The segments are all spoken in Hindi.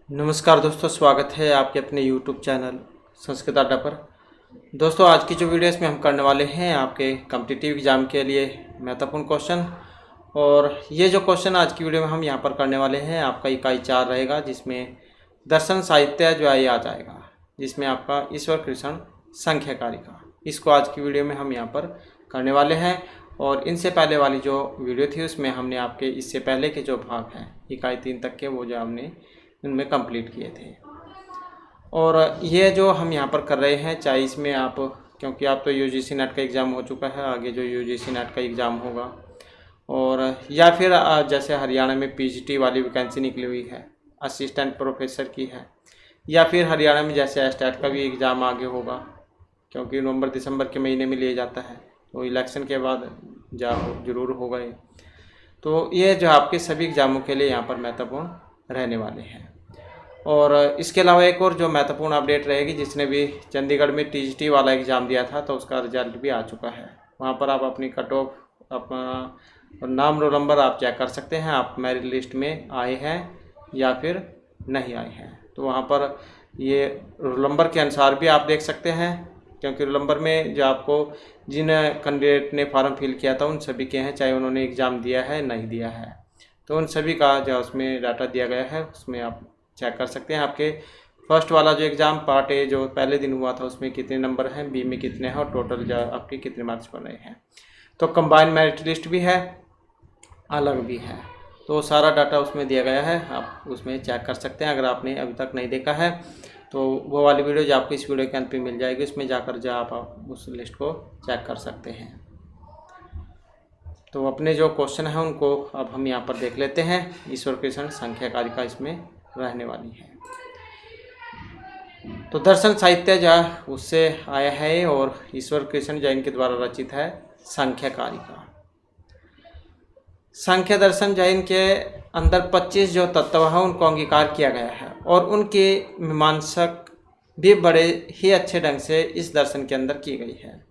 नमस्कार दोस्तों, स्वागत है आपके अपने YouTube चैनल संस्कृत अड्डा पर। दोस्तों, आज की जो वीडियो इसमें हम करने वाले हैं आपके कॉम्पिटिटिव एग्ज़ाम के लिए महत्वपूर्ण क्वेश्चन। और ये जो क्वेश्चन आज की वीडियो में हम यहाँ पर करने वाले हैं आपका इकाई 4 रहेगा, जिसमें दर्शन साहित्य जो है आ जाएगा, जिसमें आपका ईश्वर कृष्ण संख्याकारिका, इसको आज की वीडियो में हम यहाँ पर करने वाले हैं। और इनसे पहले वाली जो वीडियो थी उसमें हमने आपके इससे पहले के जो भाग हैं इकाई 3 तक के, वो जो हमने इनमें कंप्लीट किए थे। और ये जो हम यहाँ पर कर रहे हैं, चाहे इसमें आप, क्योंकि आप तो यूजीसी नेट का एग्ज़ाम हो चुका है, आगे जो यूजीसी नेट का एग्ज़ाम होगा, और या फिर जैसे हरियाणा में पीजीटी वाली वैकेंसी निकली हुई है, असिस्टेंट प्रोफेसर की है, या फिर हरियाणा में जैसे एस्टेट का भी एग्ज़ाम आगे होगा, क्योंकि नवंबर दिसंबर के महीने में लिया जाता है, तो इलेक्शन के बाद ज़रूर होगा ये। तो ये जो आपके सभी एग्ज़ामों के लिए यहाँ पर महत्वपूर्ण रहने वाले हैं। और इसके अलावा एक और जो महत्वपूर्ण अपडेट रहेगी, जिसने भी चंडीगढ़ में टीजीटी वाला एग्ज़ाम दिया था तो उसका रिजल्ट भी आ चुका है। वहाँ पर आप अपनी कट ऑफ, अपना नाम, रोल नंबर आप चेक कर सकते हैं, आप मेरिट लिस्ट में आए हैं या फिर नहीं आए हैं। तो वहाँ पर ये रोल नंबर के अनुसार भी आप देख सकते हैं, क्योंकि रोल नंबर में जो आपको जिन कैंडिडेट ने फॉर्म फिल किया था उन सभी के हैं, चाहे उन्होंने एग्ज़ाम दिया है नहीं दिया है, तो उन सभी का जो उसमें डाटा दिया गया है उसमें आप चेक कर सकते हैं। आपके फर्स्ट वाला जो एग्ज़ाम पार्ट ए जो पहले दिन हुआ था उसमें कितने नंबर हैं, बी में कितने हैं, और टोटल जो आपके कितने मार्क्स बन रहे हैं। तो कंबाइंड मेरिट लिस्ट भी है, अलग भी है, तो सारा डाटा उसमें दिया गया है, आप उसमें चेक कर सकते हैं। अगर आपने अभी तक नहीं देखा है तो वो वाली वीडियो जो आपको इस वीडियो के अंत पे मिल जाएगी, उसमें जाकर जो आप उस लिस्ट को चेक कर सकते हैं। तो अपने जो क्वेश्चन हैं उनको अब हम यहाँ पर देख लेते हैं। ईश्वर कृष्ण संख्याकारिका इसमें रहने वाली है। तो दर्शन साहित्य जो उससे आया है, और ईश्वर कृष्ण जैन के द्वारा रचित है संख्याकारिका। संख्या दर्शन जैन के अंदर 25 जो तत्व हैं उनको अंगीकार किया गया है, और उनके मीमांसक भी बड़े ही अच्छे ढंग से इस दर्शन के अंदर की गई है।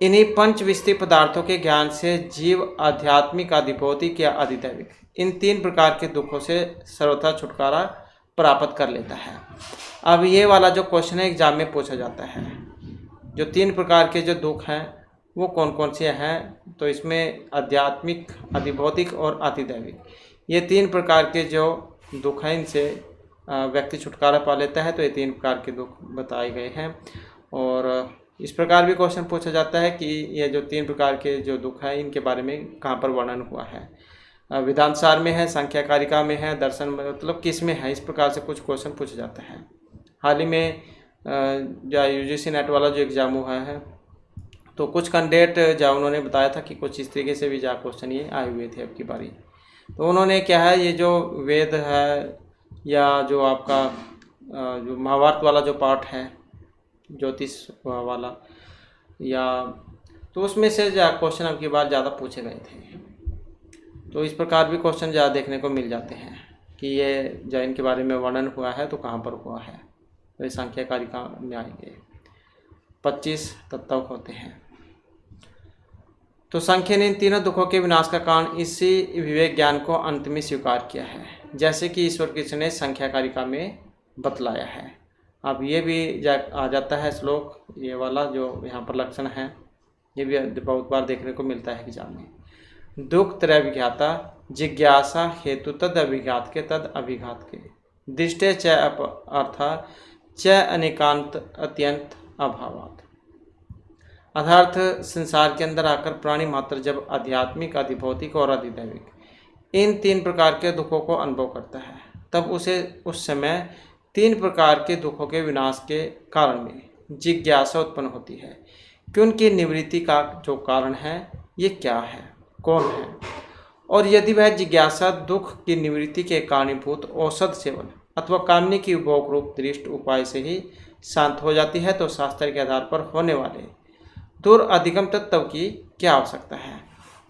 इन्हीं पंच विस्तृत पदार्थों के ज्ञान से जीव आध्यात्मिक, अधिभौतिक या अधिदैविक, इन 3 प्रकार के दुखों से सर्वथा छुटकारा प्राप्त कर लेता है। अब ये वाला जो क्वेश्चन है एग्जाम में पूछा जाता है, जो 3 प्रकार के जो दुख हैं वो कौन कौन से हैं, तो इसमें आध्यात्मिक, अधिभौतिक और अधिदैविक, ये 3 प्रकार के जो दुख हैं इनसे व्यक्ति छुटकारा पा लेता है। तो ये 3 प्रकार के दुख बताए गए हैं। और इस प्रकार भी क्वेश्चन पूछा जाता है कि ये जो 3 प्रकार के जो दुख हैं इनके बारे में कहाँ पर वर्णन हुआ है, वेदांतसार में है, संख्याकारिका में है, दर्शन में, मतलब किस में है, इस प्रकार से कुछ क्वेश्चन पूछा जाता है। हाल ही में जो यूजीसी नेट वाला जो एग्ज़ाम हुआ है, तो कुछ कैंडिडेट जो उन्होंने बताया था कि कुछ इस तरीके से भी जा क्वेश्चन ये आए हुए थे अब की बारी। तो उन्होंने क्या है, ये जो वेद है या जो आपका जो महाभारत वाला जो पार्ट है, ज्योतिष वाला, या तो उसमें से क्वेश्चन अब की बार ज़्यादा पूछे गए थे। तो इस प्रकार भी क्वेश्चन ज़्यादा देखने को मिल जाते हैं कि ये जैन के बारे में वर्णन हुआ है तो कहाँ पर हुआ है। तो ये संख्याकारिका में आएंगे, 25 तत्व होते हैं। तो संख्या ने इन तीनों दुखों के विनाश का कारण इसी विवेक ज्ञान को अंत में स्वीकार किया है, जैसे कि ईश्वर कृष्ण ने संख्याकारिका में बतलाया है। अब ये भी आ जाता है श्लोक, ये वाला जो यहाँ पर लक्षण है, ये भी बहुत बार देखने को मिलता है एग्जाम में। दुख त्रय विघाता, जिज्ञासा हेतु तद अभिघात के तद अभिघात के, दृष्टे च अर्थ च अनेकांत अत्यंत अभावात। अर्थार्थ संसार के अंदर आकर प्राणी मात्र जब आध्यात्मिक, अधिभौतिक और अधिदैविक इन 3 प्रकार के दुखों को अनुभव करता है, तब उसे उस समय 3 प्रकार के दुखों के विनाश के कारण में जिज्ञासा उत्पन्न होती है कि उनकी निवृत्ति का जो कारण है ये क्या है, कौन है। और यदि वह जिज्ञासा दुख की निवृत्ति के कारणीभूत औषध सेवन अथवा कामनी की उपभोग रूप दृष्ट उपाय से ही शांत हो जाती है, तो शास्त्र के आधार पर होने वाले दूर अधिगम तत्व की क्या आवश्यकता है।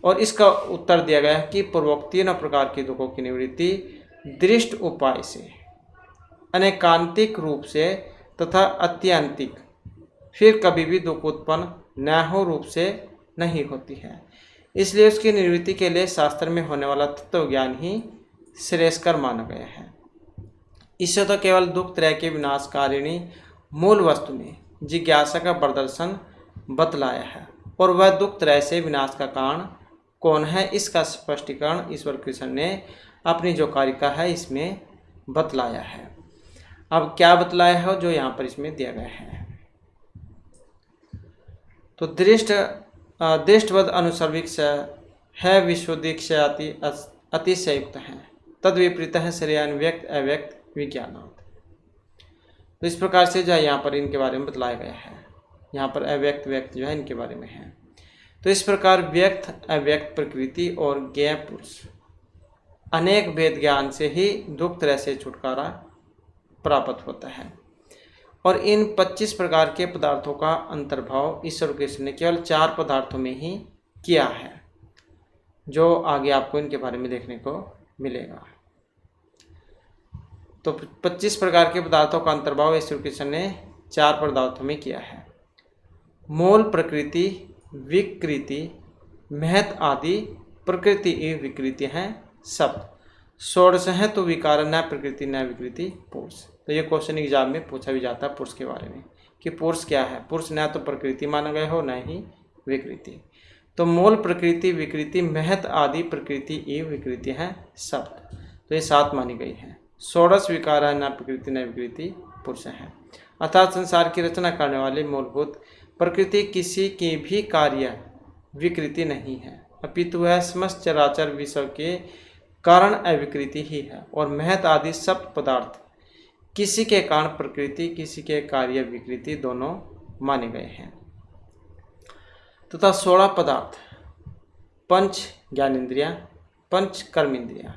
और इसका उत्तर दिया गया है कि पूर्वोक्त 3 प्रकार के दुखों की निवृत्ति दृष्ट उपाय से, अनेकांतिक रूप से तथा अत्यंतिक, फिर कभी भी दुख उत्पन्न न हो रूप से नहीं होती है। इसलिए उसकी निवृत्ति के लिए शास्त्र में होने वाला तत्व ज्ञान ही श्रेयस्कर माना गया है। इससे तो केवल दुख त्रय के विनाशकारिणी मूल वस्तु में जिज्ञासा का प्रदर्शन बतलाया है, और वह दुख त्रय से विनाश का कारण कौन है, इसका स्पष्टीकरण ईश्वर कृष्ण ने अपनी जो कारिका है इसमें बतलाया है। अब क्या बतलाया है जो यहाँ पर इसमें दिया गया है, तो दृष्टवद अनुसर्विक है विश्वदीक्ष अतिशयुक्त है, तद विपरीत है श्रेयान व्यक्त अव्यक्त विज्ञानात्। तो इस प्रकार से जो है यहाँ पर इनके बारे में बतलाया गया है, यहाँ पर अव्यक्त व्यक्त जो है इनके बारे में है। तो इस प्रकार व्यक्त अव्यक्त प्रकृति और ज्ञेय पुरुष अनेक वेद ज्ञान से ही दुख त्रय से छुटकारा प्राप्त होता है, और इन 25 प्रकार के पदार्थों का अंतर्भाव ईश्वर कृष्ण ने केवल 4 पदार्थों में ही किया है, जो आगे आपको इनके बारे में देखने को मिलेगा। तो 25 प्रकार के पदार्थों का अंतर्भाव ईश्वर कृष्ण ने 4 पदार्थों में किया है। मूल, प्रकृति, विकृति, महत आदि प्रकृति विकृति हैं शब्द। षोडश है तो विकार न प्रकृति न विकृति पुरुष। तो ये क्वेश्चन एग्जाम में पूछा भी जाता है पुरुष के बारे में कि पुरुष क्या है। पुरुष न तो प्रकृति माना गया हो न ही विकृति। तो मूल, प्रकृति, विकृति, महत आदि प्रकृति विकृति हैं शब्द। तो ये 7 मानी गई है। षोडश विकार है न प्रकृति न विकृति पुरुष है, अर्थात संसार की रचना करने वाली मूलभूत प्रकृति किसी की भी कार्य विकृति नहीं है, अपितु वह समस्त चराचर विश्व के कारण अविकृति ही है। और महत आदि सब पदार्थ किसी के कारण प्रकृति किसी के कार्य विकृति दोनों माने गए हैं। तथा 16 पदार्थ पंच ज्ञानेन्द्रियां, पंच कर्मेंद्रियां,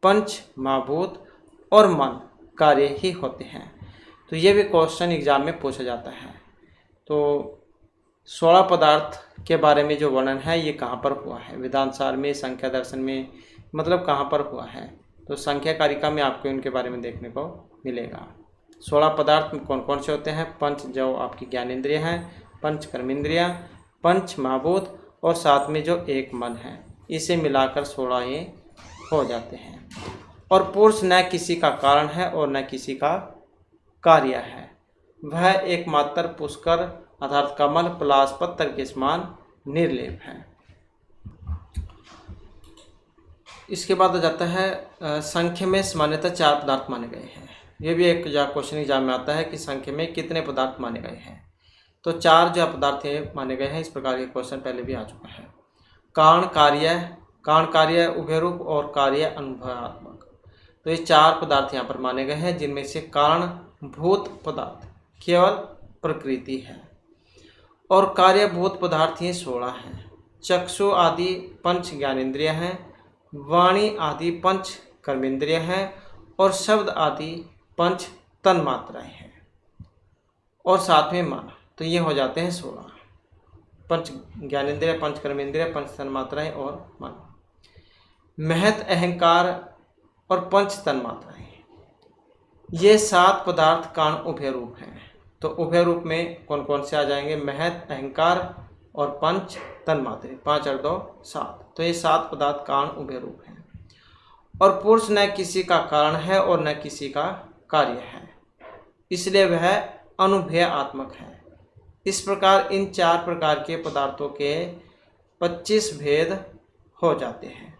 पंच महाभूत और मन कार्य ही होते हैं। तो ये भी क्वेश्चन एग्जाम में पूछा जाता है। तो 16 पदार्थ के बारे में जो वर्णन है ये कहाँ पर हुआ है, वेदांत में, संख्या दर्शन में, मतलब कहाँ पर हुआ है। तो संख्या कारिका में आपको इनके बारे में देखने को मिलेगा। 16 पदार्थ कौन कौन से होते हैं, पंच जो आपकी ज्ञानेंद्रिय हैं, पंच कर्मेंद्रियां, पंच महाभूत और साथ में जो एक मन है, इसे मिलाकर 16 ये हो जाते हैं। और पुरुष न किसी का कारण है और न किसी का कार्य है, वह एकमात्र पुष्कर अर्थात कमल पलाश पत्थर के समान निर्लेप है। इसके बाद आ जाता है संख्या में सामान्यतः 4 पदार्थ माने गए हैं। ये भी एक क्वेश्चन एग्जाम में आता है कि संख्या में कितने पदार्थ माने गए हैं। तो 4 जो पदार्थ माने गए हैं, इस प्रकार के क्वेश्चन पहले भी आ चुका है। कारण कार्य उभयरूप और कार्य अनुभवात्मक। तो ये 4 पदार्थ यहाँ पर माने गए हैं, जिनमें से कारणभूत पदार्थ केवल प्रकृति है और कार्यभूत पदार्थ ये 16 हैं। चक्षु आदि पंच ज्ञानेन्द्रिय हैं, वाणी आदि पंच कर्मेंद्रिय हैं और शब्द आदि पंच तन्मात्राएं हैं और साथ में मन। तो ये हो जाते हैं 16। पंच ज्ञानेन्द्रिय, पंच कर्मेंद्रिय, पंच तन्मात्राएं और मन। महत अहंकार और पंच तन्मात्राएं, ये 7 पदार्थ कारण उभय रूप हैं। तो उभय रूप में कौन कौन से आ जाएंगे, महत अहंकार और पंच तन्मात्रे, 5 और 2 7। तो ये 7 पदार्थ कारण उभय रूप हैं। और पुरुष न किसी का कारण है और न किसी का कार्य है, इसलिए वह अनुभवात्मक है। इस प्रकार इन 4 प्रकार के पदार्थों के 25 भेद हो जाते हैं।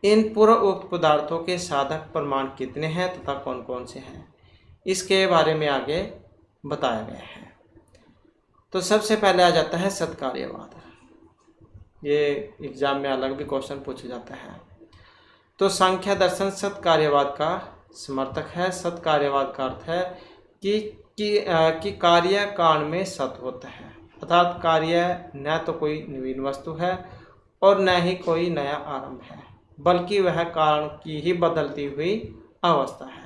इन पूर्व उक्त पदार्थों के साधक प्रमाण कितने हैं तथा कौन कौन से हैं, इसके बारे में आगे बताया गया है। तो सबसे पहले आ जाता है सत्कार्यवाद। ये एग्जाम में अलग भी क्वेश्चन पूछा जाता है। तो संख्या दर्शन सत्कार्यवाद का समर्थक है। सत्कार्यवाद का अर्थ है कि कार्य कारण में सत होता है, अर्थात कार्य न तो कोई नवीन वस्तु है और न ही कोई नया आरंभ है, बल्कि वह कारण की ही बदलती हुई अवस्था है।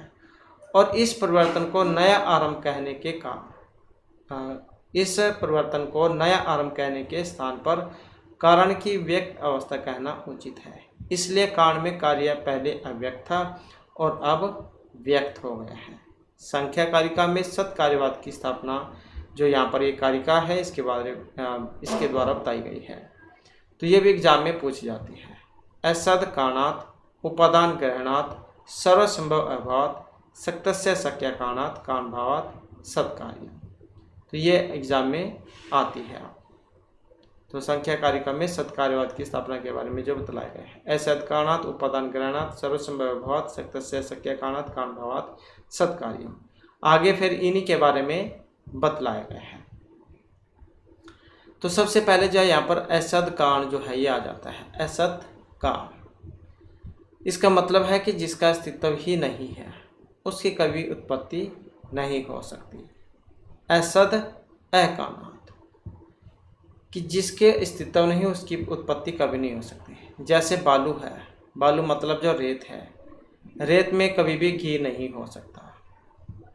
और इस परिवर्तन को नया आरंभ कहने के स्थान पर कारण की व्यक्त अवस्था कहना उचित है। इसलिए कारण में कार्य पहले अव्यक्त था और अब व्यक्त हो गया है। संख्या कारिका में सत्कार्यवाद की स्थापना जो यहाँ पर एक कारिका है इसके द्वारा बताई गई है। तो ये भी एग्जाम में पूछी जाती है। असद कारणात् उपादान ग्रहणात् सर्वसंभव अभावात् सक्तस्य शक्य कारणात् कारण भावात् सत्कार्यम। तो ये एग्जाम में आती है। तो संख्या कार्यक्रम में सत्कार्यवाद की स्थापना के बारे में जो बतलाया गया है, ऐसे कारणात् उपादान ग्रहणात् सर्वसंभव भावात् सक्तस्य शक्य कारणात् कारण भावात् सत्कार्यम। आगे फिर इन्हीं के बारे में बतलाया गया है। तो सबसे पहले जो यहाँ पर असद कारण जो है ये आ जाता है। असद कारण, इसका मतलब है कि जिसका अस्तित्व ही नहीं है उसकी कभी उत्पत्ति नहीं हो सकती। असद अकामात, कि जिसके अस्तित्व नहीं उसकी उत्पत्ति कभी नहीं हो सकती। जैसे बालू है, बालू मतलब जो रेत है, रेत में कभी भी घी नहीं हो सकता।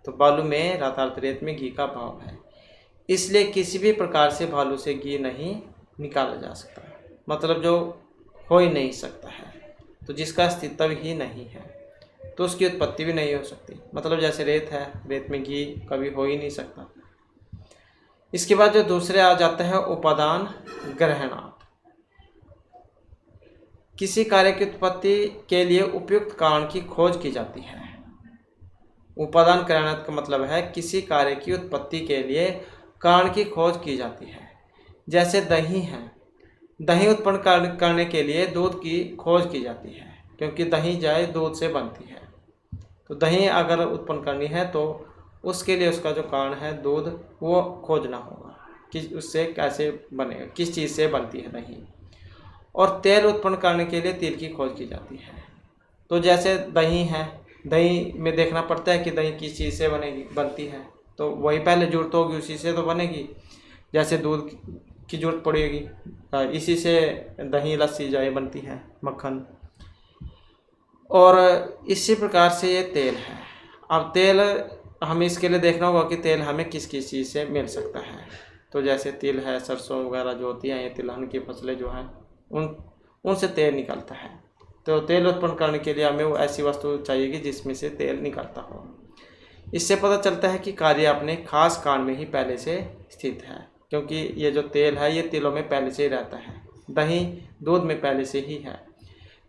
तो बालू में अर्थात रेत में घी का भाव है, इसलिए किसी भी प्रकार से बालू से घी नहीं निकाला जा सकता, मतलब जो हो ही नहीं सकता है। तो जिसका अस्तित्व ही नहीं है तो उसकी उत्पत्ति भी नहीं हो सकती, मतलब जैसे रेत है, रेत में घी कभी हो ही नहीं सकता। इसके बाद जो दूसरे आ जाता है उपादान ग्रहणात्, किसी कार्य की उत्पत्ति के लिए उपयुक्त कारण की खोज की जाती है। उपादान ग्रहणात् का मतलब है किसी कार्य की उत्पत्ति के लिए कारण की खोज की जाती है। जैसे दही है, दही उत्पन्न करने के लिए दूध की खोज की जाती है, क्योंकि दही जाए दूध से बनती है। तो दही अगर उत्पन्न करनी है तो उसके लिए उसका जो कारण है दूध, वो खोजना होगा कि उससे कैसे बनेगा, किस चीज़ से बनती है दही। और तेल उत्पन्न करने के लिए तेल की खोज की जाती है। तो जैसे दही है, दही में देखना पड़ता है कि दही किस चीज़ से बनती है, तो वही पहले जरूरत होगी, उसी से तो बनेगी। जैसे दूध की जरूरत पड़ेगी, इसी से दही लस्सी जो है बनती है, मक्खन। और इसी प्रकार से ये तेल है। अब तेल हमें इसके लिए देखना होगा कि तेल हमें किस किस चीज़ से मिल सकता है। तो जैसे तिल है, सरसों वगैरह जो होती हैं, ये तिलहन की फसलें जो हैं उनसे तेल निकलता है। तो तेल उत्पन्न करने के लिए हमें वो ऐसी वस्तु चाहिए जिसमें से तेल निकलता हो। इससे पता चलता है कि कार्य अपने खास कारण में ही पहले से स्थित है, क्योंकि ये जो तेल है ये तिलों में पहले से ही रहता है, दही दूध में पहले से ही है।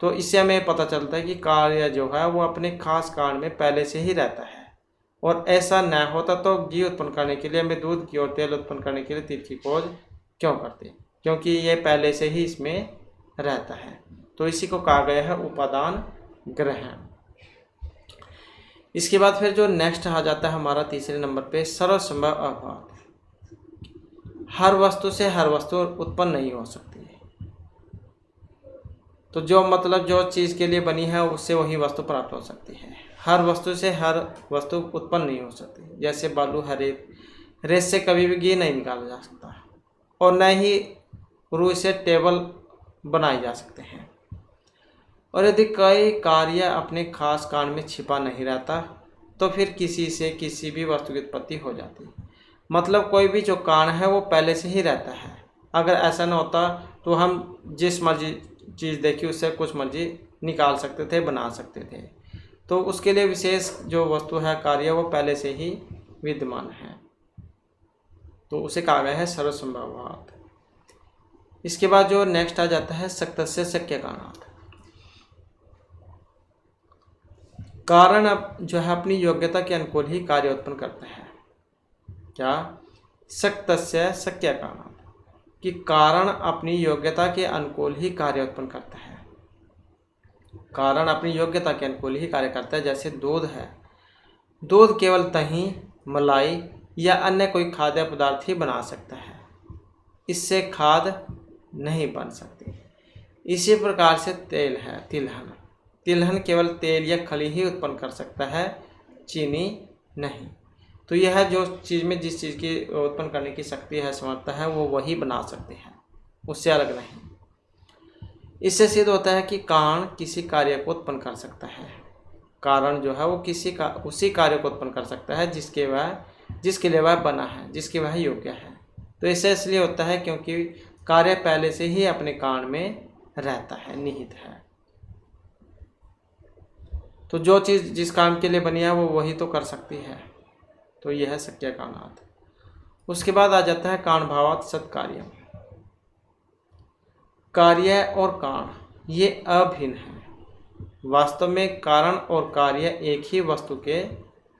तो इससे हमें पता चलता है कि कार्य जो है वो अपने खास कारण में पहले से ही रहता है। और ऐसा न होता तो घी उत्पन्न करने के लिए हमें दूध की और तेल उत्पन्न करने के लिए तिल की खोज क्यों करते, क्योंकि ये पहले से ही इसमें रहता है। तो इसी को कहा गया है उपादान ग्रहण। इसके बाद फिर जो नेक्स्ट आ जाता है हमारा तीसरे नंबर पे, सर्वसंभव अभाव। हर वस्तु से हर वस्तु उत्पन्न नहीं हो सकती। तो जो मतलब जो चीज़ के लिए बनी है उससे वही वस्तु प्राप्त हो सकती है। हर वस्तु से हर वस्तु उत्पन्न नहीं हो सकती। जैसे बालू है, रेत से कभी भी घी नहीं निकाला जा सकता, और न ही रुई से टेबल बनाए जा सकते हैं। और यदि कई कार्य अपने खास कारण में छिपा नहीं रहता तो फिर किसी से किसी भी वस्तु की उत्पत्ति हो जाती। मतलब कोई भी जो कारण है वो पहले से ही रहता है। अगर ऐसा न होता तो हम जिस मर्जी चीज़ देखी उससे कुछ मर्जी निकाल सकते थे, बना सकते थे। तो उसके लिए विशेष जो वस्तु है, कार्य, वो पहले से ही विद्यमान है। तो उसे कहा गया है सर्वसंभवात्। इसके बाद जो नेक्स्ट आ जाता है सक्तस्य शक्य कारणात्। कारण अब जो है अपनी योग्यता के अनुकूल ही कार्य उत्पन्न करता है। क्या? सक्तस्य शक्य कारणात्, कि कारण अपनी योग्यता के अनुकूल ही कार्य उत्पन्न करता है। कारण अपनी योग्यता के अनुकूल ही कार्य करता है। जैसे दूध है, दूध केवल दही, मलाई या अन्य कोई खाद्य पदार्थ ही बना सकता है, इससे खाद नहीं बन सकती। इसी प्रकार से तेल है, तिलहन, तिलहन केवल तेल या खली ही उत्पन्न कर सकता है, चीनी नहीं। तो यह जो चीज़ में जिस चीज़ की उत्पन्न करने की शक्ति है, समर्थ है, वो वही बना सकते हैं, उससे अलग नहीं। इससे सिद्ध होता है कि कारण किसी कार्य को उत्पन्न कर सकता है। कारण जो है वो उसी कार्य को उत्पन्न कर सकता है जिसके लिए वह बना है, जिसके वह योग्य है। तो इससे इसलिए होता है क्योंकि कार्य पहले से ही अपने कारण में रहता है, निहित है। तो जो चीज़ जिस काम के लिए बनी है वो वही तो कर सकती है। तो यह है शक्य कारणात्। उसके बाद आ जाता है कारण भावात् सत्कार्यम्। कार्य और कारण ये अभिन्न है, वास्तव में कारण और कार्य एक ही वस्तु के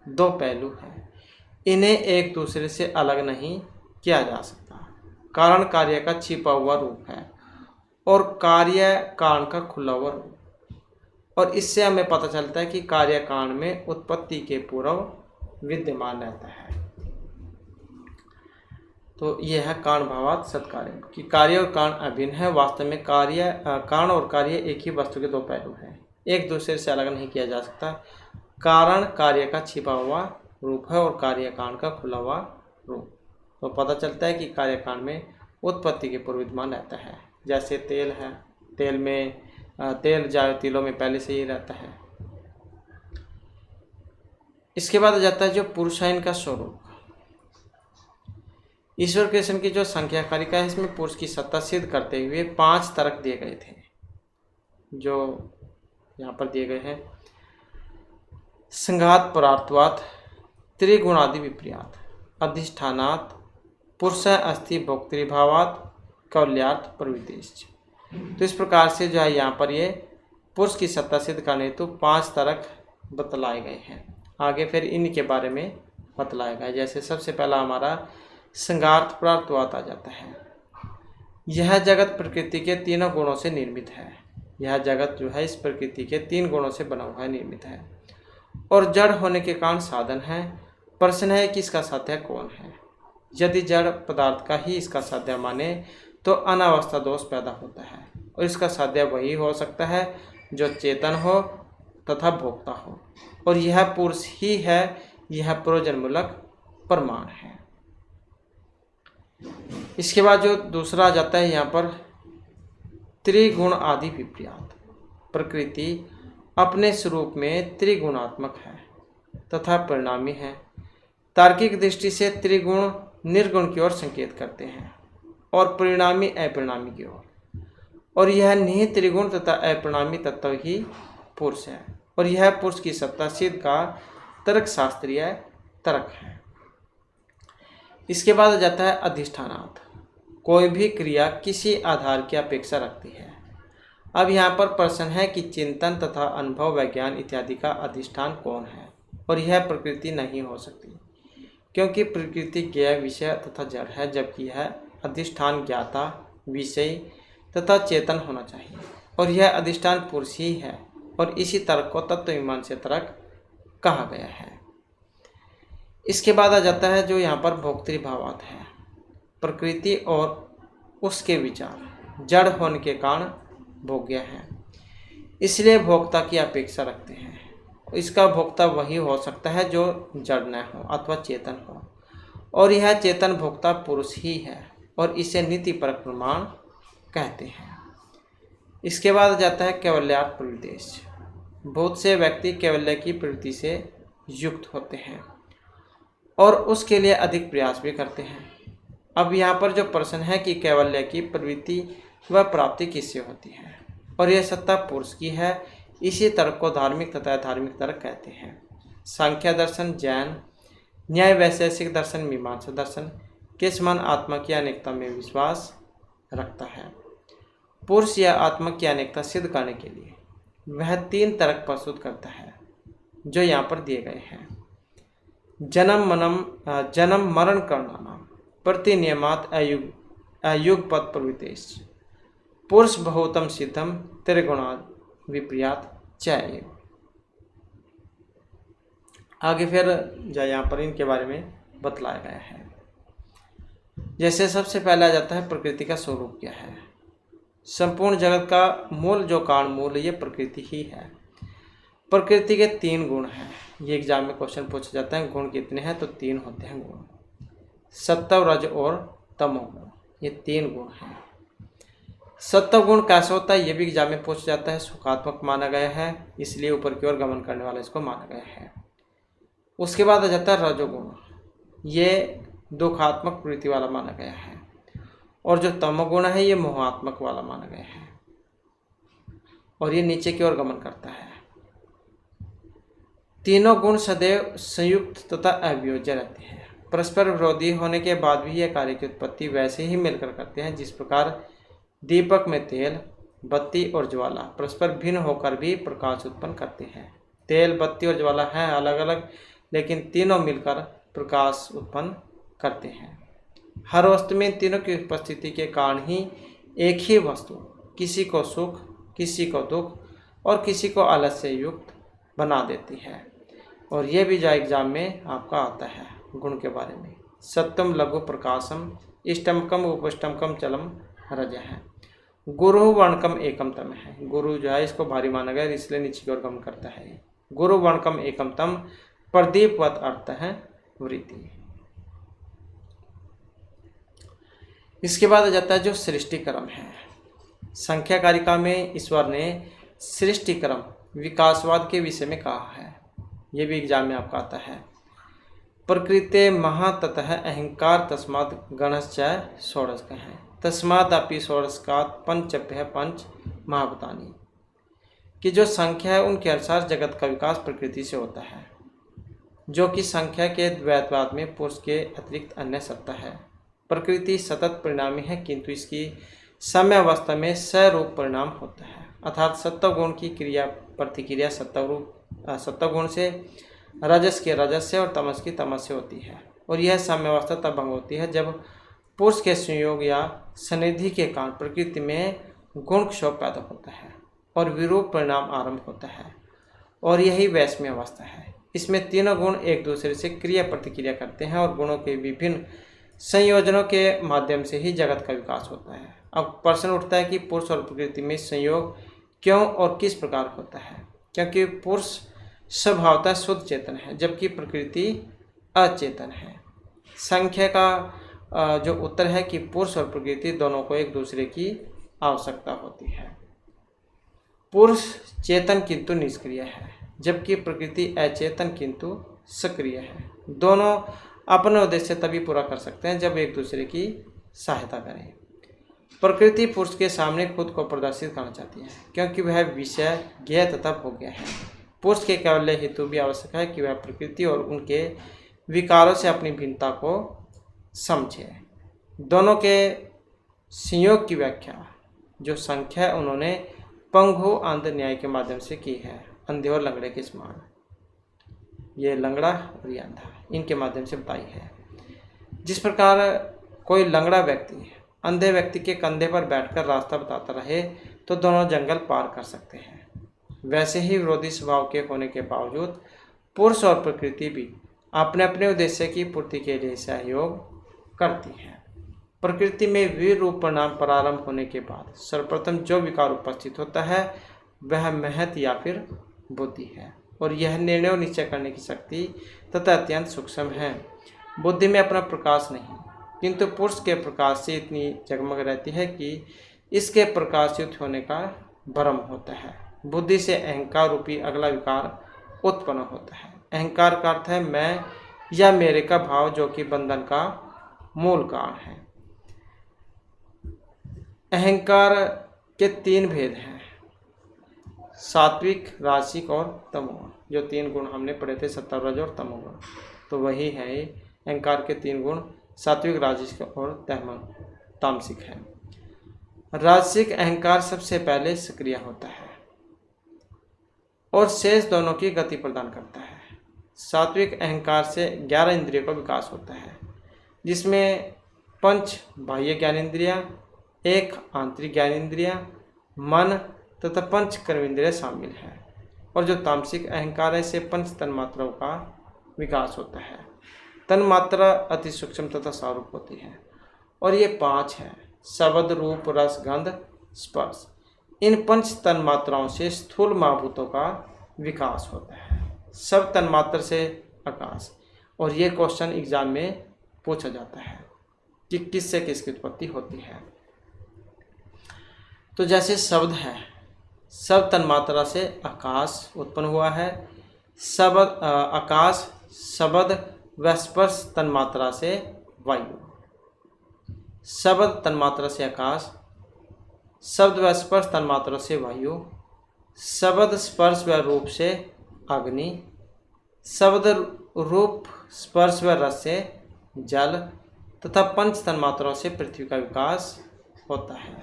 दो पहलू हैं। इन्हें एक दूसरे से अलग नहीं किया जा सकता। कारण कार्य का छिपा हुआ रूप है और कार्य कारण का खुला हुआ रूप। और इससे हमें पता चलता है कि कार्य कारण में उत्पत्ति के पूर्व विद्यमान रहता है। तो यह है कारण भावार्थ सत्कार्य कि कार्य और कारण अभिन्न है। वास्तव में कारण और कार्य एक ही वस्तु के दो पहलू हैं, एक दूसरे से अलग नहीं किया जा सकता। कारण कार्य का छिपा हुआ रूप है और कार्य कारण का खुला हुआ रूप। तो पता चलता है कि कार्य कारण में उत्पत्ति के पूर्व विद्यमान रहता है। जैसे तेल है, तेल तिलों में पहले से ही रहता है। इसके बाद आ जाता है जो पुरुष है इनका स्वरूप। ईश्वर कृष्ण की जो संख्या कारिका है इसमें पुरुष की सत्ता सिद्ध करते हुए 5 तर्क दिए गए थे, जो यहाँ पर दिए गए हैं। संघात परार्थवात, त्रिगुणादि विपर्यात, अधिष्ठानात्, पुरुष अस्थि भोक्तृभावात्, कौल्यार्थ प्रवृत्तिश्च। तो इस प्रकार से जो है यहाँ पर ये पुरुष की सत्ता सिद्ध करने हेतु 5 तर्क बतलाए गए हैं। आगे फिर इनके बारे में बतलाया गया। जैसे सबसे पहला हमारा संघात परार्थवात आ जाता है। यह जगत प्रकृति के तीनों गुणों से निर्मित है। यह जगत जो है इस प्रकृति के 3 गुणों से बना हुआ है, निर्मित है और जड़ होने के कारण साधन है। प्रश्न है कि इसका साध्य कौन है। यदि जड़ पदार्थ का ही इसका साध्य माने तो अनावस्था दोष पैदा होता है और इसका साध्य वही हो सकता है जो चेतन हो तथा भोक्ता हो, और यह पुरुष ही है। यह प्रयोजनमूलक प्रमाण है। इसके बाद जो दूसरा आ जाता है यहाँ पर त्रिगुण आदि विपर्यात। प्रकृति अपने स्वरूप में त्रिगुणात्मक है तथा परिणामी है। तार्किक दृष्टि से त्रिगुण निर्गुण की ओर संकेत करते हैं और परिणामी अपरिणामी की ओर, और यह निहित त्रिगुण तथा अपरिणामी तत्व ही पुरुष है और यह पुरुष की सत्ता सिद्ध का तर्क शास्त्रीय तर्क है। इसके बाद आ जाता है अधिष्ठानार्थ। कोई भी क्रिया किसी आधार की अपेक्षा रखती है। अब यहाँ पर प्रश्न है कि चिंतन तथा अनुभव, विज्ञान इत्यादि का अधिष्ठान कौन है, और यह प्रकृति नहीं हो सकती क्योंकि प्रकृति ज्ञेय विषय तथा जड़ है, जबकि यह अधिष्ठान ज्ञाता विषय तथा चेतन होना चाहिए और यह अधिष्ठान पुरुष ही है, और इसी तर्क को तत्वमीमांसा तर्क कहा गया है। इसके बाद आ जाता है जो यहाँ पर भोक्तृभावात है। प्रकृति और उसके विचार जड़ होने के कारण भोग्य है, इसलिए भोक्ता की अपेक्षा रखते हैं। इसका भोक्ता वही हो सकता है जो जड़ न हो अथवा चेतन हो, और यह चेतन भोक्ता पुरुष ही है और इसे नीतिपरक प्रमाण कहते हैं। इसके बाद आ जाता है कैवल्यार्थ प्रवृत्ति। बहुत से व्यक्ति कैवल्य की प्रवृत्ति से युक्त होते हैं और उसके लिए अधिक प्रयास भी करते हैं। अब यहाँ पर जो प्रश्न है कि कैवल्य की प्रवृत्ति व प्राप्ति किससे होती है, और यह सत्ता पुरुष की है। इसी तर्क को धार्मिक तथा अधार्मिक तर्क कहते हैं। सांख्य दर्शन, जैन न्याय वैशेषिक दर्शन, मीमांसा दर्शन के समान आत्मा की अनेकता में विश्वास रखता है। पुरुष या आत्मा की अनेकता सिद्ध करने के लिए वह 3 तर्क प्रस्तुत करता है जो यहाँ पर दिए गए हैं। जन्म मरण करना प्रतिनियमात अयुगपत प्रवृत्ति, पुरुष बहुतम सिद्धम त्रिगुणाद विपर्यात चाहिए। आगे फिर यहाँ पर इनके बारे में बतलाया गया है। जैसे सबसे पहले आ जाता है प्रकृति का स्वरूप क्या है। संपूर्ण जगत का मूल जो कारण मूल ये प्रकृति ही है। प्रकृति के 3 गुण हैं। ये एग्जाम में क्वेश्चन पूछा जाता है गुण कितने हैं, तो 3 होते हैं गुण, सत्व रज और तमोगुण, ये 3 गुण हैं। सत्व गुण कैसा होता है ये भी एग्जाम में पूछा जाता है। सुखात्मक माना गया है, इसलिए ऊपर की ओर गमन करने वाला इसको माना गया है। उसके बाद आ जाता है रजोगुण, ये दुखात्मक प्रवृत्ति वाला माना गया है, और जो तमोगुण है ये मोहात्मक वाला माना गया है और ये नीचे की ओर गमन करता है। तीनों गुण सदैव संयुक्त तथा अवियोज्य रहते हैं। परस्पर विरोधी होने के बाद भी यह कार्य की उत्पत्ति वैसे ही मिलकर करते हैं जिस प्रकार दीपक में तेल बत्ती और ज्वाला परस्पर भिन्न होकर भी प्रकाश उत्पन्न करते हैं। तेल, बत्ती और ज्वाला हैं अलग अलग, लेकिन तीनों मिलकर प्रकाश उत्पन्न करते हैं। हर वस्तु में तीनों की उपस्थिति के कारण ही एक ही वस्तु किसी को सुख, किसी को दुख और किसी को आलस्य से युक्त बना देती है। और ये भी जो एग्जाम में आपका आता है गुण के बारे में। सत्यम लघु प्रकाशम इष्टमकम उपष्टमकम चलम रज है। गुरु वर्णकम एकम तम है। गुरु जो है इसको भारी माना गया, इसलिए नीचे की ओर गमन करता है। गुरु वर्णकम एकम तम प्रदीपवत अर्थ है वृत्ति। इसके बाद आ जाता है जो सृष्टि क्रम है। संख्या कारिका में ईश्वर ने सृष्टि क्रम विकासवाद के विषय में कहा है। ये भी एग्जाम में आपका आता है। प्रकृते महाततः अहंकार तस्मात् गणश्चय षोडश है। तस्मादपि षोडशकात् पंचभ्य पंच महाभूतानि। कि जो संख्या है उनके अनुसार जगत का विकास प्रकृति से होता है, जो कि संख्या के द्वैतवाद में पुरुष के अतिरिक्त अन्य सत्ता है। प्रकृति सतत परिणामी है, किंतु इसकी समयावस्था में सरूप परिणाम होता है, अर्थात सत्वगुण की क्रिया प्रतिक्रिया सत्वगुण से, रजस के रजस से और तमस की तमस से होती है। और यह साम्यावस्था तब भंग होती है जब पुरुष के संयोग या सन्निधि के कारण प्रकृति में गुण क्षोभ पैदा होता है और विरूप परिणाम आरंभ होता है, और यही वैषम्य अवस्था है। इसमें तीनों गुण एक दूसरे से क्रिया प्रतिक्रिया करते हैं और गुणों के विभिन्न संयोजनों के माध्यम से ही जगत का विकास होता है। अब प्रश्न उठता है कि पुरुष और प्रकृति में संयोग क्यों और किस प्रकार होता है? क्योंकि पुरुष स्वभावतः शुद्ध चेतन है, जबकि प्रकृति अचेतन है। संख्या का जो उत्तर है कि पुरुष और प्रकृति दोनों को एक दूसरे की आवश्यकता होती है। पुरुष चेतन किंतु निष्क्रिय है, जबकि प्रकृति अचेतन किंतु सक्रिय है। दोनों अपने उद्देश्य तभी पूरा कर सकते हैं जब एक दूसरे की सहायता करें। प्रकृति पुरुष के सामने खुद को प्रदर्शित करना चाहती है, क्योंकि वह विषय ज्ञेय तथा भोग्य है। पुरुष के कैवल्य हेतु भी आवश्यक है कि वह प्रकृति और उनके विकारों से अपनी भिन्नता को समझे। दोनों के संयोग की व्याख्या जो संख्या है उन्होंने पंगु अंध न्याय के माध्यम से की है, अंधे और लंगड़े के समान। ये लंगड़ा और ये अंधा इनके माध्यम से बताई है। जिस प्रकार कोई लंगड़ा व्यक्ति अंधे व्यक्ति के कंधे पर बैठकर रास्ता बताता रहे तो दोनों जंगल पार कर सकते हैं, वैसे ही विरोधी स्वभाव के होने के बावजूद पुरुष और प्रकृति भी अपने अपने उद्देश्य की पूर्ति के लिए सहयोग करती है। प्रकृति में वीर रूप परिणाम प्रारंभ होने के बाद सर्वप्रथम जो विकार उपस्थित होता है वह महत या फिर बुद्धि है, और यह निर्णय और निश्चय करने की शक्ति तथा अत्यंत सूक्ष्म है। बुद्धि में अपना प्रकाश नहीं, किंतु पुरुष के प्रकाश से इतनी जगमग रहती है कि इसके प्रकाशित होने का भ्रम होता है। बुद्धि से अहंकार रूपी अगला विकार उत्पन्न होता है। अहंकार का अर्थ है मैं या मेरे का भाव, जो कि बंधन का मूल कारण है। अहंकार के तीन भेद हैं, सात्विक, राजसिक और तमोगुण। जो तीन गुण हमने पढ़े थे, सत्व, रज और तमोगुण, तो वही है अहंकार के तीन गुण, सात्विक, राजसिक और तामसिक है। राजसिक अहंकार सबसे पहले सक्रिय होता है और शेष दोनों की गति प्रदान करता है। सात्विक अहंकार से 11 इंद्रियों का विकास होता है, जिसमें 5 बाह्य ज्ञानेंद्रियां, 1 आंतरिक ज्ञानेंद्रियां, मन तथा 5 कर्मेंद्रियां शामिल है। और जो तामसिक अहंकार है से 5 तन्मात्राओं का विकास होता है। तन्मात्रा अति सूक्ष्म तथा सारूप होती है, और ये 5 है, शब्द, रूप, रस, गंध, स्पर्श। इन 5 तन्मात्राओं से स्थूल महाभूतों का विकास होता है, सब तन्मात्र से आकाश। और ये क्वेश्चन एग्जाम में पूछा जाता है कि किससे किसकी उत्पत्ति होती है। तो जैसे शब्द है, सब तन्मात्रा से आकाश उत्पन्न हुआ है। शब्द आकाश, शब्द व स्पर्श तन्मात्रा से वायु। शब्द तन्मात्रा से आकाश, शब्द व स्पर्श तन्मात्रा से वायु, शब्द स्पर्श व रूप से अग्नि, शब्द रूप स्पर्श व रस से जल तथा 5 तन्मात्राओं से पृथ्वी का विकास होता है।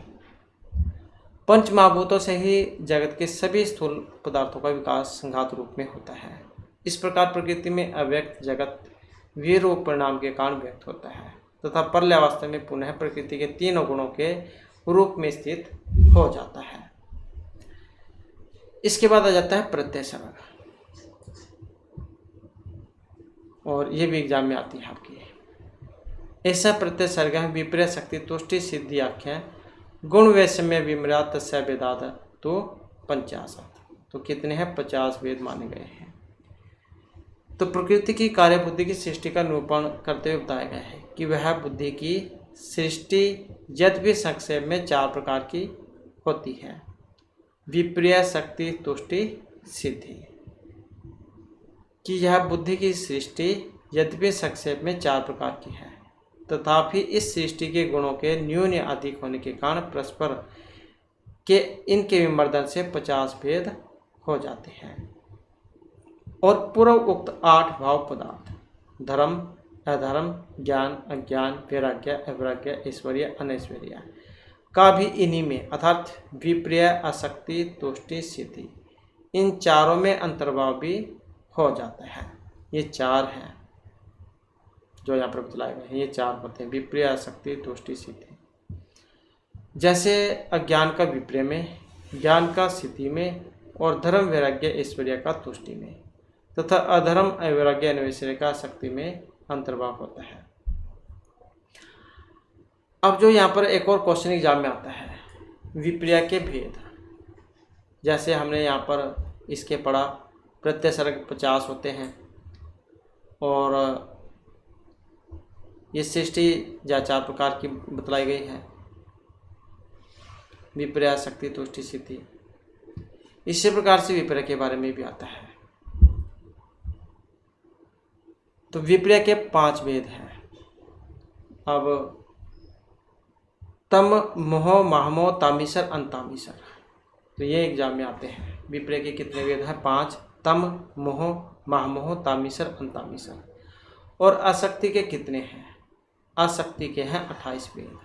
पंच महाभूतों से ही जगत के सभी स्थूल पदार्थों का विकास संघात रूप में होता है। इस प्रकार प्रकृति में अव्यक्त जगत वे रूप परिणाम के कारण व्यक्त होता है तथा प्रलयावस्था में पुनः प्रकृति के तीनों गुणों के रूप में स्थित हो जाता है। इसके बाद आ जाता है प्रत्यय सर्ग, और ये भी एग्जाम में आती है आपकी। ऐसा प्रत्यय सर्ग है विपर्य शक्ति तुष्टि सिद्धि आख्या गुण वैषम्य विमरा तस्य वेदाद तो 50। तो कितने हैं? 50 वेद माने गए हैं। तो प्रकृति की कार्य बुद्धि की सृष्टि का निरूपण करते हुए बताया गया है कि वह बुद्धि की सृष्टि यद्यपि संक्षेप में 4 प्रकार की होती है। विपर्य शक्ति तुष्टि सिद्धि, कि यह बुद्धि की सृष्टि यद्यपि संक्षेप में 4 प्रकार की है, तथापि इस सृष्टि के गुणों के न्यून या अधिक होने के कारण परस्पर के इनके विमर्दन से 50 भेद हो जाते हैं। और पूर्व उक्त 8 भाव पदार्थ धर्म अधर्म ज्ञान अज्ञान वैराग्य अवैराग्य ऐश्वर्य अनैश्वर्य का भी इन्हीं में अर्थात विपर्य आसक्ति तुष्टि सिद्धि इन चारों में अंतर्भाव भी हो जाता है। ये 4 हैं जो यहाँ पर बतलाए गए हैं। ये 4 होते हैं विपर्य आसक्ति तुष्टि सिद्धि। जैसे अज्ञान का विपर्य में, ज्ञान का सिद्धि में, और धर्म वैराग्य ऐश्वर्य का तुष्टि में, तथा अधर्म अवैराग्य अनैश्वर्य का शक्ति में अंतर्भाव होता है। अब जो यहाँ पर एक और क्वेश्चन एग्जाम में आता है, विपर्य के भेद। जैसे हमने यहाँ पर इसके पढ़ा प्रत्यय सर्ग 50 होते हैं, और ये सृष्टि या 4 प्रकार की बतलाई गई है, विपर्य शक्ति तुष्टि सिद्धि। इसी प्रकार से विपर्य के बारे में भी आता है। तो विपर्य के 5 भेद हैं। अब तम मोह माहमोह तामीसर अंतामीसर, तो ये एग्जाम में आते हैं। विपर्य के कितने वेद हैं? 5। तम मोह माहमोह तामीसर अंतामीसर। और आसक्ति के कितने हैं? आसक्ति के हैं 28 वेद।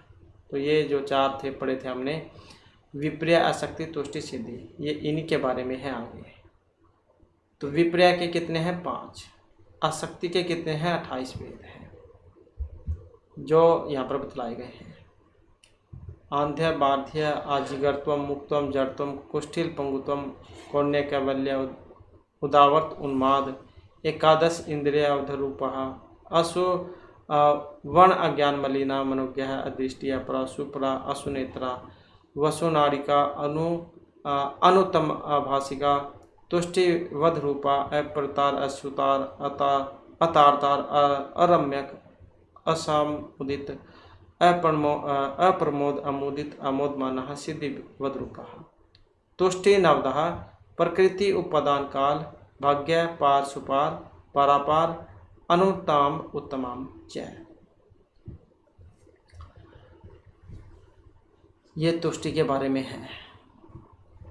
तो ये जो 4 थे पढ़े थे हमने, विपर्य आसक्ति तुष्टि सिद्धि, ये इन्हीं के बारे में है आगे। तो विपर्य के कितने हैं? 5। आसक्ति के कितने हैं? 28 वेद हैं जो यहाँ पर बतलाए गए हैं। आंध्य बाध्य आजिगर्त्वम मुक्तम जड़त्वम कुष्ठिल पंगुत्वम कौण्य कैवल्य उदावर्त उन्माद एकादश इंद्रिय अवधरूपः असु वर्ण अज्ञान मलिना मनोज्ञ अदृष्टि अपरा सुपरा असुनेत्रा वसुनारिका अनुतम आभासिका तुष्टिवध रूपा अप्रतार अश्रुतार अतारतार अरम्यक असामुदित अप्रमोद अमुदित अमोदमानः सिद्धिवद रूपः तुष्टि नवदः प्रकृति उपादान काल भाग्य पार सुपार पारापार अनुत्तम उत्तमाम च। ये तुष्टि के बारे में है।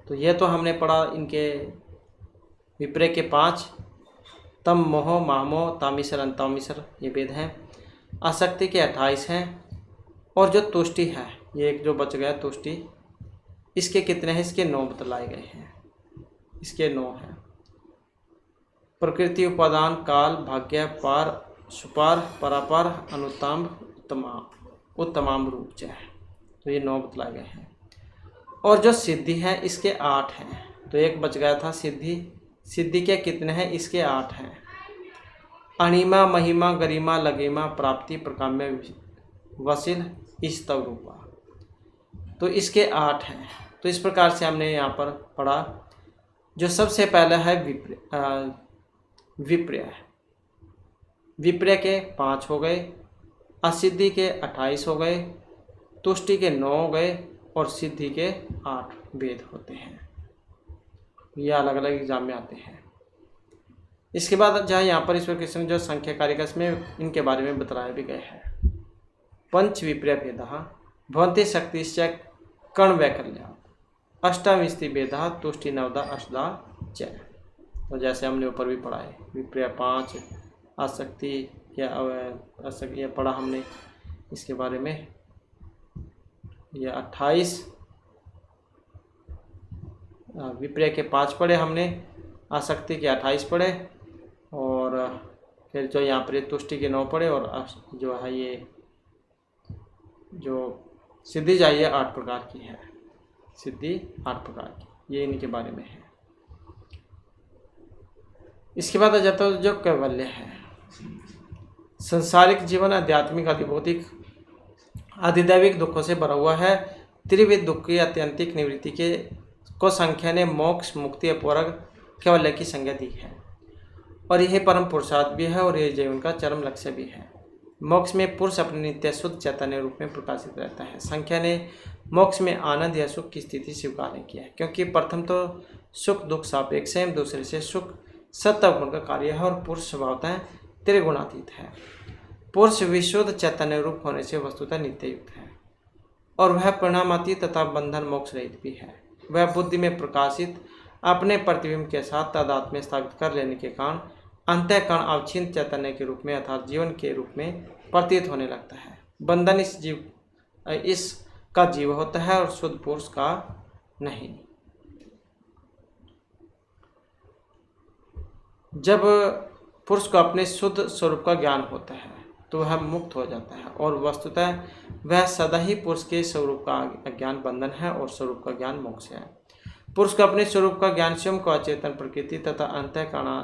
तो ये तो हमने पढ़ा इनके विपर्य के 5, तम मोह मामोह तामीसर अंतामीसर ये वेद हैं। आसक्ति के 28 हैं। और जो तुष्टि है, ये एक जो बच गया तुष्टि, इसके कितने हैं? इसके 9 बतलाए गए हैं। इसके 9 हैं। प्रकृति उपादान काल भाग्य पार सुपार परापार अनुत्तम उत्तमाम रूप च। तो ये 9 बतलाए गए हैं। और जो सिद्धि है इसके 8 हैं। तो एक बच गया था सिद्धि। सिद्धि के कितने हैं? इसके 8 हैं। अणिमा महिमा गरिमा लगेमा प्राप्ति प्रकाम्य वसिल स्तव रूपा। तो इसके 8 हैं। तो इस प्रकार से हमने यहाँ पर पढ़ा। जो सबसे पहला है विपर्य। विपर्य के 5 हो गए, असिद्धि के 28 हो गए, तुष्टि के 9 हो गए, और सिद्धि के 8 वेद होते हैं। ये अलग अलग एग्जाम में आते हैं। इसके बाद जहाँ यहाँ पर ईश्वर कृष्ण जो संख्या कारिका में इनके बारे में बताया भी गया है। पंच विपर्य भेदः भवन्ति शक्तिश्च कर्ण वैकल्या अष्टाविंशति भेदः तुष्टि नवदा अष्टा च। तो जैसे हमने ऊपर भी पढ़ा है, विपर्य 5, आसक्ति या आसक्ति या पढ़ा हमने इसके बारे में। यह 28 विपर्य के 5 पढ़े हमने, आसक्ति के 28 पढ़े, और फिर जो यहाँ पर तुष्टि के 9 पढ़े, और जो है ये जो सिद्धि चाहिए 8 प्रकार की है, सिद्धि 8 प्रकार की, ये इनके बारे में है। इसके बाद आ जाता है जो कैवल्य है। सांसारिक जीवन आध्यात्मिक, अधिभौतिक, अधिदैविक दुखों से भरा हुआ है। त्रिविध दुख की अत्यंतिक निवृत्ति के को संख्या ने मोक्ष, मुक्ति, अपवर्ग, कैवल्य की संज्ञा दी है, और यह परम पुरुषार्थ भी है, और यह जीवन का चरम लक्ष्य भी है। मोक्ष में पुरुष अपने नित्य शुद्ध चैतन्य रूप में प्रकाशित रहता है। संख्या ने मोक्ष में आनंद या सुख की स्थिति स्वीकार नहीं किया है, क्योंकि प्रथम तो सुख दुख सापेक्ष है, दूसरे से सुख सत्व गुण का कार्य है, और पुरुष स्वभावतः त्रिगुणातीत है। पुरुष विशुद्ध चैतन्य रूप होने से वस्तुतः नित्य युक्त है, और वह परिणामातीत तथा बंधन मोक्ष रहित भी है। वह बुद्धि में प्रकाशित अपने प्रतिबिंब के साथ तादात्म्य स्थापित कर लेने के कारण अंतःकरण अवच्छिन्न चैतन्य के रूप में अर्थात जीवन के रूप में प्रतीत होने लगता है। बंधन इसका जीव होता है, और शुद्ध पुरुष का नहीं। जब पुरुष को अपने शुद्ध स्वरूप का ज्ञान होता है तो वह मुक्त हो जाता है, और वस्तुतः वह सदा ही पुरुष के स्वरूप का ज्ञान बंधन है, और स्वरूप का ज्ञान मोक्ष है। पुरुष को अपने स्वरूप का ज्ञान स्वयं को अचेतन प्रकृति तथा अंतःकरण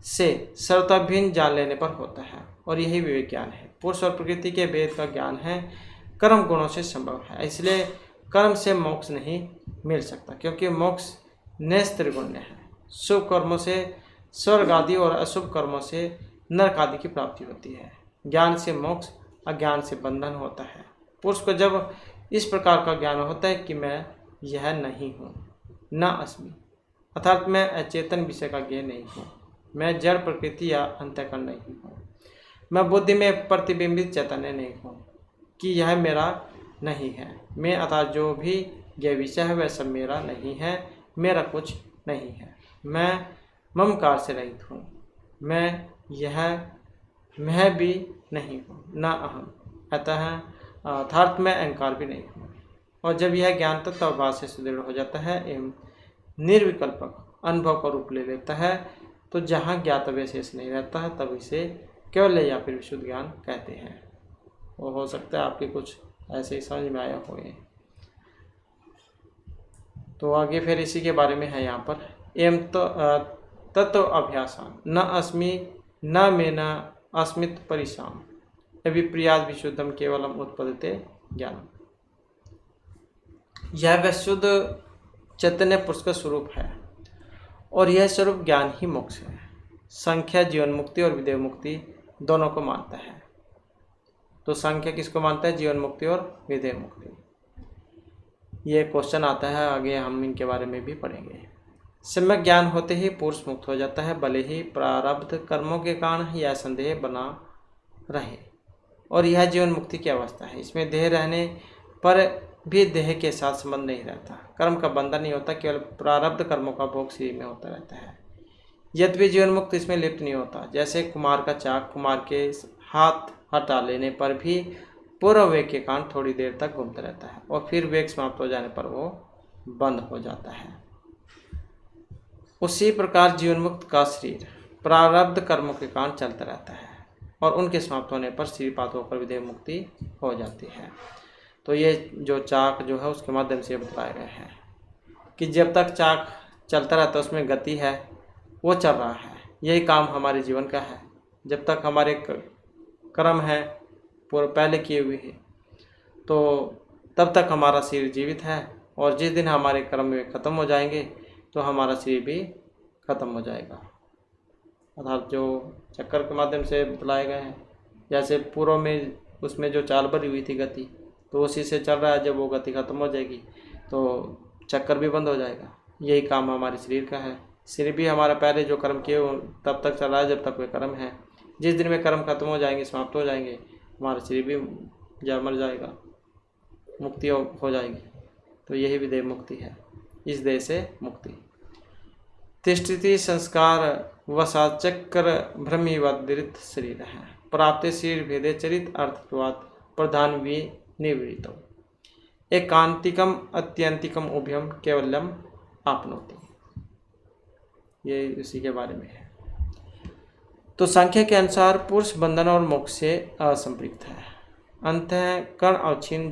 से सर्वथा भिन्न जान लेने पर होता है, और यही विवेक ज्ञान है। पुरुष और प्रकृति के भेद का ज्ञान है कर्म गुणों से संभव है, इसलिए कर्म से मोक्ष नहीं मिल सकता, क्योंकि मोक्ष नैस्त्रिगुण्य है। शुभ कर्मों से स्वर्ग आदि और अशुभ कर्मों से नरक आदि की प्राप्ति होती है। ज्ञान से मोक्ष, अज्ञान से बंधन होता है। पुरुष को जब इस प्रकार का ज्ञान होता है कि मैं यह नहीं हूँ, न अस्मि, अर्थात मैं अचेतन विषय का ज्ञान नहीं हूँ, मैं जड़ प्रकृति या अंतःकरण नहीं हूँ, मैं बुद्धि में प्रतिबिंबित चैतन्य नहीं हूँ कि यह मेरा नहीं है, मैं अर्थात जो भी यह विषय है वह सब मेरा नहीं है, मेरा कुछ नहीं है, मैं ममकार से रहित हूँ, मैं भी नहीं हूँ, न अहम, अतः अर्थात मैं अहंकार भी नहीं हूँ। और जब यह ज्ञान तत्वभाव से सुदृढ़ हो जाता है एवं निर्विकल्पक अनुभव का रूप ले लेता है, तो जहाँ ज्ञातव्य शेष नहीं रहता है तब इसे केवल या फिर विशुद्ध ज्ञान कहते हैं। वो हो सकता है आपके कुछ ऐसे ही समझ में आया हो। तो आगे फिर इसी के बारे में है यहाँ पर, एवं तत्व अभ्यासान न अस्मि न मे न अस्मित परिशाम विप्रियाद विशुद्धम केवलम उत्पद्यते ज्ञानम। यह विशुद्ध चैतन्य पुरुष का स्वरूप है, और यह स्वरूप ज्ञान ही मोक्ष है। संख्या जीवन मुक्ति और विदेह मुक्ति दोनों को मानता है। तो संख्या किसको मानता है? जीवन मुक्ति और विदेह मुक्ति। ये क्वेश्चन आता है, आगे हम इनके बारे में भी पढ़ेंगे। सम्यक ज्ञान होते ही पुरुष मुक्त हो जाता है, भले ही प्रारब्ध कर्मों के कारण यह संदेह बना रहे। और यह जीवन मुक्ति की अवस्था है। इसमें देह रहने पर भी देह के साथ संबंध नहीं रहता, कर्म का बंधन नहीं होता, केवल प्रारब्ध कर्मों का भोग शरीर में होता रहता है। यद्यपि जीवन मुक्त इसमें लिप्त नहीं होता। जैसे कुम्हार का चाक कुम्हार के हाथ हटा लेने पर भी पूर्व वेग के कारण थोड़ी देर तक घूमता रहता है, और फिर वेग समाप्त हो जाने पर वो बंद हो जाता है। उसी प्रकार जीवन मुक्त का शरीर प्रारब्ध कर्मों के कारण चलता रहता है, और उनके समाप्त होने पर श्रीपाद होकर विदेह मुक्ति हो जाती है। तो ये जो चाक जो है उसके माध्यम से बताया गया है कि जब तक चाक चलता रहता है उसमें गति है, वो चल रहा है। यही काम हमारे जीवन का है। जब तक हमारे कर्म है पूर्व पहले किए हुए हैं, तो तब तक हमारा शरीर जीवित है, और जिस दिन हमारे कर्म में ख़त्म हो जाएंगे तो हमारा शरीर भी ख़त्म हो जाएगा। अर्थात जो चक्कर के माध्यम से बतलाए गए हैं, जैसे पूर्व में उसमें जो चाल भरी हुई थी गति, तो उसी से चल रहा है। जब वो गति ख़त्म हो जाएगी तो चक्कर भी बंद हो जाएगा। यही काम हमारे शरीर का है। शरीर भी हमारा पहले जो कर्म किए तब तक चल रहा है जब तक वे कर्म है। जिस दिन में कर्म खत्म हो जाएंगे, समाप्त हो जाएंगे, हमारा शरीर भी जा मर जाएगा, मुक्ति हो जाएगी। तो यही विदेह मुक्ति है, इस देह से मुक्ति। तिष्ठति संस्कार वसाचक्र भ्रमिवदृत शरीर है, प्राप्त शरीर भेदे चरित अर्थत्वात् प्रधान विनिवृतो एकांतिकम अत्यंतिकम उभयम केवलम आपनोति। ये उसी के बारे में है। तो सांख्य के अनुसार पुरुष बंधन और मोक्ष से असंपृक्त है। अंतःकरण अवच्छिन्न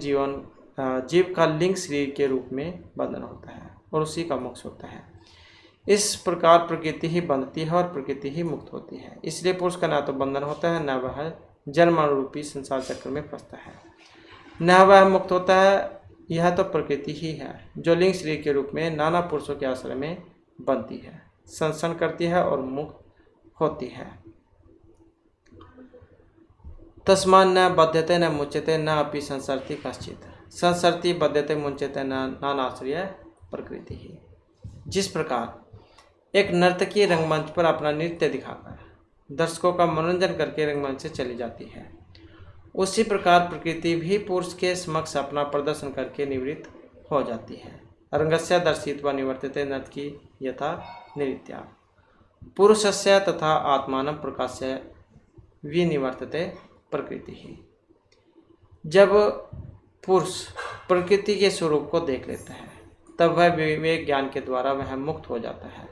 जीव का लिंग शरीर के रूप में बंधन होता है और उसी का मोक्ष होता है। इस प्रकार प्रकृति ही बंधती है और प्रकृति ही मुक्त होती है। इसलिए पुरुष का ना तो बंधन होता है, न वह जन्म रूपी संसार चक्र में फंसता है, न वह मुक्त होता है। यह तो प्रकृति ही है जो लिंग शरीर के रूप में नाना पुरुषों के आश्रय में बनती है, संसन करती है और मुक्त होती है। तस्मान् न बध्यते न मुच्यते न अपि संसरति कश्चित्। संसरति बध्यते मुच्यते न नानाश्रय प्रकृति ही। जिस प्रकार एक नर्तकी रंगमंच पर अपना नृत्य दिखाकर दर्शकों का मनोरंजन करके रंगमंच से चली जाती है, उसी प्रकार प्रकृति भी पुरुष के समक्ष अपना प्रदर्शन करके निवृत्त हो जाती है। रंगस्य दर्शित्वा निवर्तते नर्तकी यथा नृत्या। पुरुषस्य तथा आत्मानं प्रकाश्य विनिवर्तते प्रकृति ही। जब पुरुष प्रकृति के स्वरूप को देख लेता है तब वह विवेक ज्ञान के द्वारा वह मुक्त हो जाता है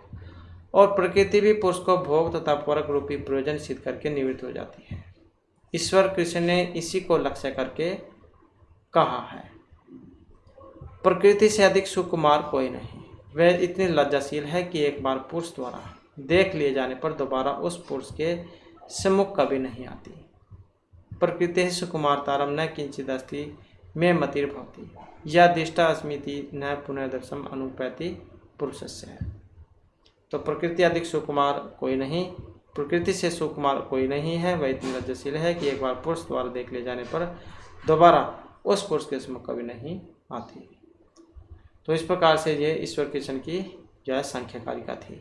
और प्रकृति भी पुरुष को भोग तथा परक रूपी प्रयोजन सिद्ध करके निवृत्त हो जाती है। ईश्वर कृष्ण ने इसी को लक्ष्य करके कहा है, प्रकृति से अधिक सुकुमार कोई नहीं। वह इतनी लज्जाशील है कि एक बार पुरुष द्वारा देख लिए जाने पर दोबारा उस पुरुष के सम्मुख कभी नहीं आती। प्रकृति सुकुमारतारम न किंचित अस्ति में मतिर्भवति या दिष्टा अस्मिति न पुनर्दर्शम अनुपैति पुरुषस्य है। तो प्रकृति अधिक सुकुमार कोई नहीं, प्रकृति से सुकुमार कोई नहीं है। वह इतनी लज्जाशील है कि एक बार पुरुष द्वारा देख ले जाने पर दोबारा उस पुरुष के सम्मुख कभी नहीं आती। तो इस प्रकार से ये ईश्वर कृष्ण की जो सांख्य कारिका थी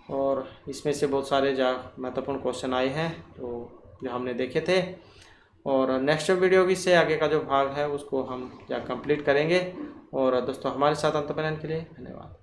और इसमें से बहुत सारे जो महत्वपूर्ण क्वेश्चन आए हैं तो जो हमने देखे थे। और नेक्स्ट वीडियो भी से आगे का जो भाग है उसको हम कंप्लीट करेंगे। और दोस्तों हमारे साथ अंत बनाने के लिए धन्यवाद।